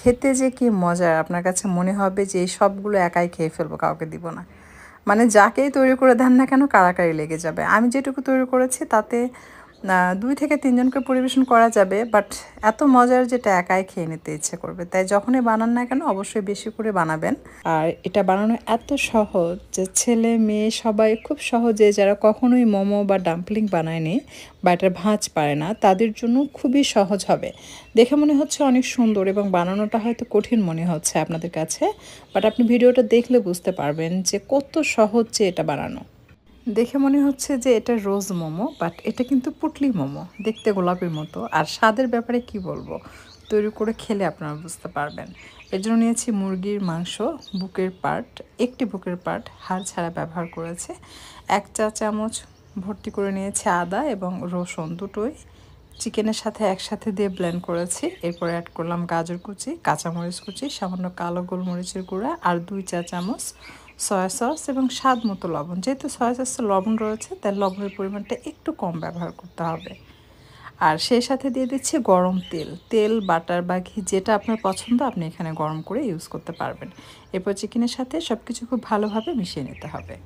খেতে যে কি মজার, আপনার কাছে মনে হবে যে এই সবগুলো একাই খেয়ে ফেলবো, কাউকে দিব না। মানে যাকেই তৈরি করে দেন না কেন কাড়াকাড়ি লেগে যাবে। আমি যেটুকু তৈরি করেছি তাতে ২ থেকে ৩ জনকে পরিবেশন করা যাবে, বাট এত মজার যেটা একাই খেয়ে নিতে ইচ্ছে করবে। তাই যখনই বানান না কেন অবশ্যই বেশি করে বানাবেন। আর এটা বানানো এত সহজ যে ছেলে মেয়ে সবাই খুব সহজে, যারা কখনোই মোমো বা ডাম্পলিং বানায়নি বা এটার ভাঁজ পারে না, তাদের জন্য খুবই সহজ হবে। দেখে মনে হচ্ছে অনেক সুন্দর এবং বানানোটা হয়তো কঠিন মনে হচ্ছে আপনাদের কাছে, বাট আপনি ভিডিওটা দেখলে বুঝতে পারবেন যে কত সহজ যে এটা বানানো। দেখে মনে হচ্ছে যে এটা রোজ মোমো, বাট এটা কিন্তু পুটলি মোমো, দেখতে গোলাপের মতো। আর স্বাদের ব্যাপারে কি বলবো, তৈরি করে খেলে আপনারা বুঝতে পারবেন। এর জন্য নিয়েছি মুরগির মাংস, বুকের পার্ট, একটি বুকের পার্ট হাড় ছাড়া ব্যবহার করেছে। 1 চা চামচ ভর্তি করে নিয়েছি আদা এবং রসুন দুটোই চিকেনের সাথে একসাথে দিয়ে ব্লেন্ড করেছি। এরপরে অ্যাড করলাম গাজর কুচি, কাঁচামরিচ কুচি, সামান্য কালো গোলমরিচের গুঁড়া আর 2 চা চামচ সয়া সস এবং স্বাদ মতো লবণ। যেহেতু সয়া সসে লবণ রয়েছে তাই লবণের পরিমাণটা একটু কম ব্যবহার করতে হবে। আর সেই সাথে দিয়ে দিচ্ছি গরম তেল, তেল বাটার বা ঘি যেটা আপনার পছন্দ আপনি এখানে গরম করে ইউজ করতে পারবেন। এরপর চিকেনের সাথে সব কিছু খুব ভালোভাবে মিশিয়ে নিতে হবে।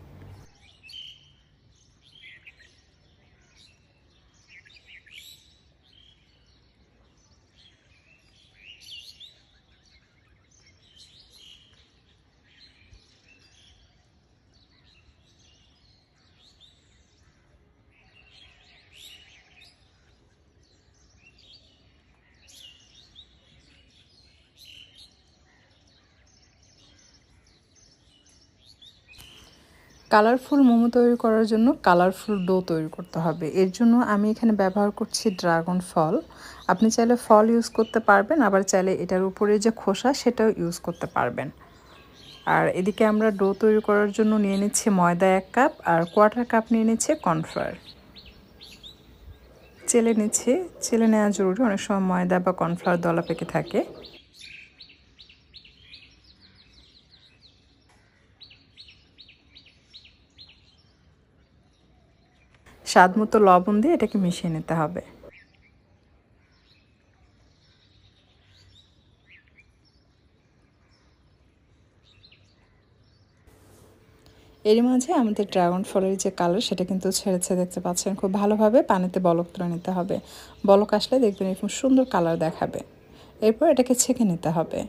কালারফুল মোমো তৈরি করার জন্য কালারফুল ডো তৈরি করতে হবে। এর জন্য আমি এখানে ব্যবহার করছি ড্রাগন ফল। আপনি চাইলে ফল ইউজ করতে পারবেন, আবার চাইলে এটার উপরে যে খোসা সেটাও ইউজ করতে পারবেন। আর এদিকে আমরা ডো তৈরি করার জন্য নিয়ে নিচ্ছি ময়দা 1 কাপ আর কোয়ার্টার কাপ নিয়ে নিচ্ছি কর্নফ্লাওয়ার। চেলে নিচ্ছি, চেলে নেওয়া জরুরি, অনেক সময় ময়দা বা কর্নফ্লাওয়ার দলা পেকে থাকে। স্বাদ মতো লবণ দিয়ে এটাকে মিশিয়ে নিতে হবে। এরই মাঝে আমাদের ড্রাগন ফলের যে কালার সেটা কিন্তু ছেড়েছে, দেখতে পাচ্ছেন। খুব ভালোভাবে পানিতে বলক তুলে নিতে হবে। বলক আসলে দেখবেন এরকম সুন্দর কালার দেখাবে। এরপর এটাকে ছেঁকে নিতে হবে।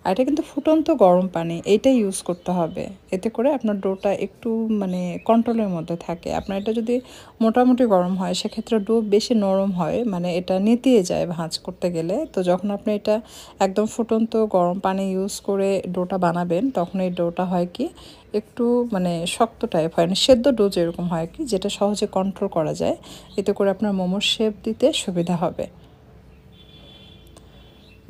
আর এটা কিন্তু ফুটন্ত গরম পানি এইটা ইউজ করতে হবে, এতে করে আপনার ডোটা একটু মানে কন্ট্রোলের মধ্যে থাকে। আপনার এটা যদি মোটামুটি গরম হয় সেক্ষেত্রে ডো বেশি নরম হয়, মানে এটা নেতিয়ে যায় ভাঁজ করতে গেলে। তো যখন আপনি এটা একদম ফুটন্ত গরম পানি ইউজ করে ডোটা বানাবেন তখন এই ডোটা হয় কি একটু মানে শক্ত টাইপ হয়, না সেদ্ধ ডো যেরকম হয় কি, যেটা সহজে কন্ট্রোল করা যায়। এতে করে আপনার মোমোর শেপ দিতে সুবিধা হবে।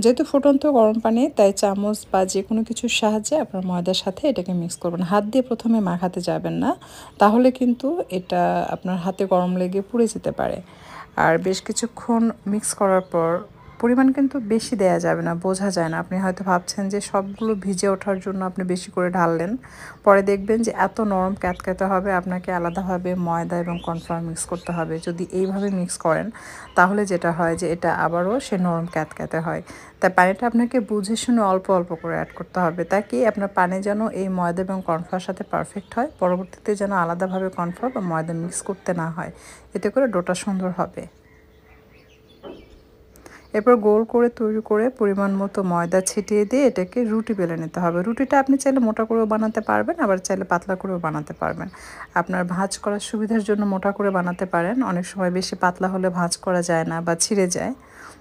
যেহেতু ফুটন্ত গরম পানি তাই চামচ বা যে কোনো কিছুর সাহায্যে আপনার ময়দার সাথে এটাকে মিক্স করবেন। হাত দিয়ে প্রথমে মাখাতে যাবেন না, তাহলে কিন্তু এটা আপনার হাতে গরম লেগে পুড়ে যেতে পারে। আর বেশ কিছুক্ষণ মিক্স করার পর পরিমাণ কিন্তু বেশি দেয়া যাবে না, বোঝা যায় না। আপনি হয়তো ভাবছেন যে সবগুলো ভিজে ওঠার জন্য আপনি বেশি করে ঢাললেন, পরে দেখবেন যে এত নরম ক্যাতক্যাতে হবে, আপনাকে আলাদাভাবে ময়দা এবং কর্নফ্লাওয়ার মিক্স করতে হবে। যদি এইভাবে মিক্স করেন তাহলে যেটা হয় যে এটা আবারও সে নরম ক্যাতক্যাতে হয়। তাই পানিটা আপনাকে বুঝে শুনে অল্প অল্প করে অ্যাড করতে হবে, তাকে আপনার পানি যেন এই ময়দা এবং কর্নফ্লাওয়ার সাথে পারফেক্ট হয়, পরবর্তীতে যেন আলাদাভাবে কর্নফ্লাওয়ার বা ময়দা মিক্স করতে না হয়। এতে করে ডোটা সুন্দর হবে। এরপর গোল করে তৈরি করে পরিমাণ মতো ময়দা ছিটিয়ে দিয়ে এটাকে রুটি বেলে নিতে হবে। রুটিটা আপনি চাইলে মোটা করেও বানাতে পারবেন, আবার চাইলে পাতলা করেও বানাতে পারবেন। আপনার ভাঁজ করার সুবিধার জন্য মোটা করে বানাতে পারেন, অনেক সময় বেশি পাতলা হলে ভাঁজ করা যায় না বা ছিঁড়ে যায়।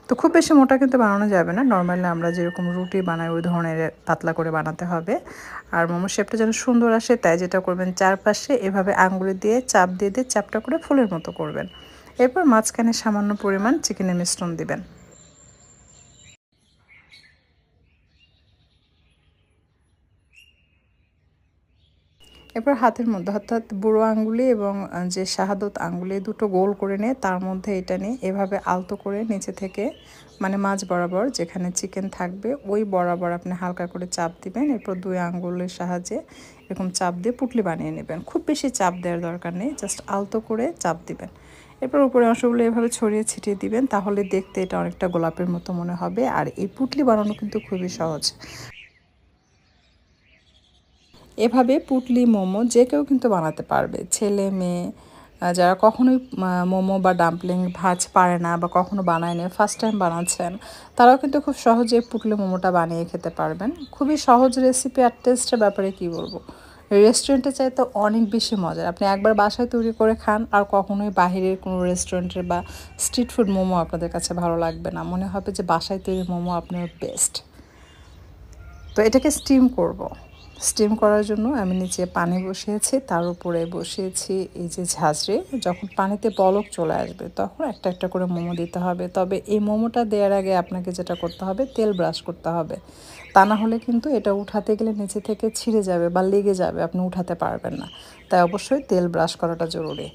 তো খুব বেশি মোটা কিন্তু বানানো যাবে না, নর্মালি আমরা যেরকম রুটি বানাই ওই ধরনের পাতলা করে বানাতে হবে। আর মোমোর শেপটা যেন সুন্দর আসে তাই যেটা করবেন, চারপাশে এভাবে আঙ্গুলি দিয়ে চাপ দিয়ে দিয়ে চাপটা করে ফুলের মতো করবেন। এরপর মাঝখানে সামান্য পরিমাণ চিকেনের মিশ্রণ দিবেন। এরপর হাতের মধ্যে অর্থাৎ বুড়ো আঙ্গুলি এবং যে শাহাদত আঙ্গুলি দুটো গোল করে নিয়ে তার মধ্যে এটা নিয়ে এভাবে আলতো করে নিচে থেকে মানে মাঝ বরাবর যেখানে চিকেন থাকবে ওই বরাবর আপনি হালকা করে চাপ দিবেন। এরপর 2 আঙ্গুলের সাহায্যে এরকম চাপ দিয়ে পুটলি বানিয়ে নেবেন। খুব বেশি চাপ দেওয়ার দরকার নেই, জাস্ট আলতো করে চাপ দিবেন। এরপর উপরে অংশগুলো এভাবে ছড়িয়ে ছিটিয়ে দিবেন, তাহলে দেখতে এটা অনেকটা গোলাপের মতো মনে হবে। আর এই পুটলি বানানো কিন্তু খুবই সহজ। এভাবে পুটলি মোমো যে কেউ কিন্তু বানাতে পারবে, ছেলে মেয়ে যারা কখনোই মোমো বা ডাম্পলিং ভাজ পারে না বা কখনো বানায়নি, ফার্স্ট টাইম বানাচ্ছেন, তারাও কিন্তু খুব সহজে পুটলি মোমোটা বানিয়ে খেতে পারবেন। খুবই সহজ রেসিপি, আর টেস্টের ব্যাপারে কি বলবো, রেস্টুরেন্টে চাইতে অনেক বেশি মজার। আপনি একবার বাসায় তৈরি করে খান, আর কখনোই বাহিরের কোনো রেস্টুরেন্টের বা স্ট্রিট ফুড মোমো আপনাদের কাছে ভালো লাগবে না, মনে হবে যে বাসায় তৈরি মোমো আপনার বেস্ট। তো এটাকে স্টিম করব। স্টিম করার জন্য আমি নিচে পানি বসিয়েছি, তার উপরে বসিয়েছি এই যে ঝাঁঝরি। যখন পানিতে বলক চলে আসবে তখন একটা একটা করে মোমো দিতে হবে। তবে এই মোমোটা দেওয়ার আগে আপনাকে যেটা করতে হবে, তেল ব্রাশ করতে হবে। তা না হলে কিন্তু এটা উঠাতে গেলে নিচে থেকে ছিঁড়ে যাবে বা লেগে যাবে, আপনি উঠাতে পারবেন না। তাই অবশ্যই তেল ব্রাশ করাটা জরুরি।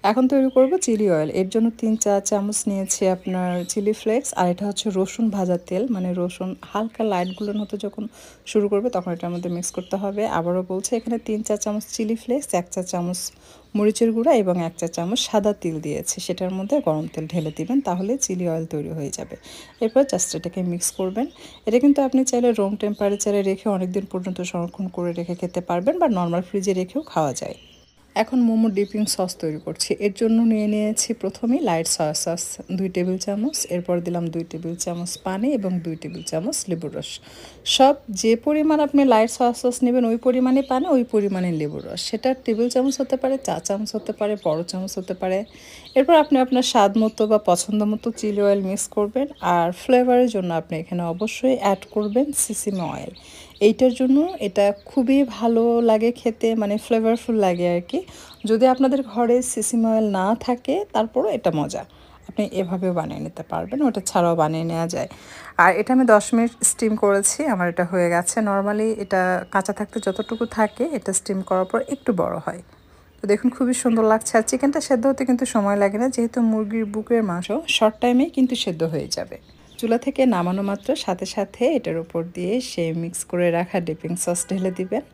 এখন তৈরি করব চিলি অয়েল। এর জন্য 3-4 চামচ নিয়েছি আপনার চিলি ফ্লেক্স, আর এটা হচ্ছে রসুন ভাজা তেল, মানে রসুন হালকা লাইট গুলোর মতো যখন শুরু করবে তখন এটার মধ্যে মিক্স করতে হবে। আবারও বলছি, এখানে 3-4 চামচ চিলি ফ্লেক্স, 1 চা-চামচ মরিচের গুঁড়া এবং 1 চা-চামচ সাদা তিল দিয়েছি। সেটার মধ্যে গরম তেল ঢেলে দিবেন, তাহলে চিলি অয়েল তৈরি হয়ে যাবে। এরপর জাস্ট এটাকে মিক্স করবেন। এটা কিন্তু আপনি চাইলে রুম টেম্পারেচারে রেখে অনেকদিন পর্যন্ত সংরক্ষণ করে রেখে খেতে পারবেন, বা নর্মাল ফ্রিজে রেখেও খাওয়া যায়। এখন মোমো ডিপিং সস তৈরি করছি। এর জন্য নিয়েছি প্রথমেই লাইট সয়া সস 2 টেবিল চামচ, এরপর দিলাম 2 টেবিল চামচ পানি এবং 2 টেবিল চামচ লেবুর রস। সব যে পরিমাণ আপনি লাইট সয়া সস নেবেন ওই পরিমাণে পানি, ওই পরিমাণে লেবুর রস। সেটা টেবিল চামচ হতে পারে, 4 চামচ হতে পারে, বড় চামচ হতে পারে। এরপর আপনি আপনার স্বাদ মতো বা পছন্দ মতো চিলি অয়েল মিক্স করবেন। আর ফ্লেভারের জন্য আপনি এখানে অবশ্যই অ্যাড করবেন সিসিম অয়েল। এইটার জন্য এটা খুবই ভালো লাগে খেতে, মানে ফ্লেভারফুল লাগে আর কি। যদি আপনাদের ঘরে সিসিম অয়েল না থাকে তারপরও এটা মজা, আপনি এভাবেও বানিয়ে নিতে পারবেন, ওটা ছাড়াও বানিয়ে নেওয়া যায়। আর এটা আমি 10 মিনিট স্টিম করেছি, আমার এটা হয়ে গেছে। নর্মালি এটা কাঁচা থাকতে যতটুকু থাকে, এটা স্টিম করার পর একটু বড় হয়। তো দেখুন খুবই সুন্দর লাগছে। আর চিকেনটা সেদ্ধ হতে কিন্তু সময় লাগে না, যেহেতু মুরগির বুকের মাংস শর্ট টাইমেই কিন্তু সেদ্ধ হয়ে যাবে। চুলা থেকে নামানো মাত্র সাথে সাথে এটার উপর দিয়ে সেই মিক্স করে রাখা ডিপিং সস ঢেলে দিবেন।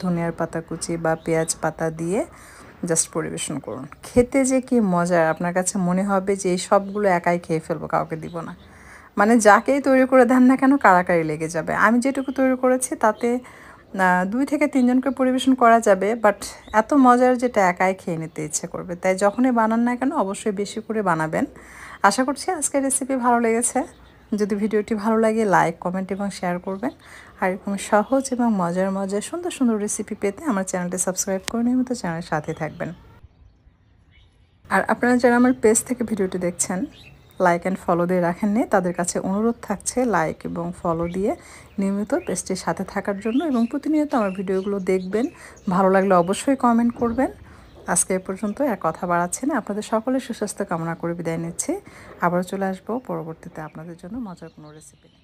ধনিয়ার পাতা কুচি বা পেঁয়াজ পাতা দিয়ে জাস্ট পরিবেশন করুন। খেতে যে কি মজার, আপনার কাছে মনে হবে যে এই সবগুলো একাই খেয়ে ফেলবো, কাউকে দিব না। মানে যাকেই তৈরি করে দেন না কেন কাড়াকাড়ি লেগে যাবে। আমি যেটুকু তৈরি করেছি তাতে 2 থেকে 3 জনকে পরিবেশন করা যাবে, বাট এত মজার যেটা একাই খেয়ে নিতে ইচ্ছে করবে। তাই যখনই বানান না কেন অবশ্যই বেশি করে বানাবেন। আশা করছি আজকের রেসিপি ভালো লেগেছে। যদি ভিডিওটি ভালো লাগে লাইক, কমেন্ট এবং শেয়ার করবেন। আর এরকম সহজ এবং মজার মজার সুন্দর সুন্দর রেসিপি পেতে আমার চ্যানেলটি সাবস্ক্রাইব করে নিয়মিত চ্যানেলের সাথে থাকবেন। আর আপনারা যারা আমার পেজ থেকে ভিডিওটি দেখছেন, লাইক অ্যান্ড ফলো দিয়ে রাখেননি, তাদের কাছে অনুরোধ থাকছে লাইক এবং ফলো দিয়ে নিয়মিত পেজটির সাথে থাকার জন্য, এবং প্রতিনিয়ত আমার ভিডিওগুলো দেখবেন। ভালো লাগলে অবশ্যই কমেন্ট করবেন। আজকে এ পর্যন্ত আর কথা বাড়াচ্ছি না, আপনাদের সকলের সুস্বাস্থ্য কামনা করে বিদায় নিচ্ছি। আবার চলে আসবো পরবর্তীতে আপনাদের জন্য মজার কোনো রেসিপি নিয়ে।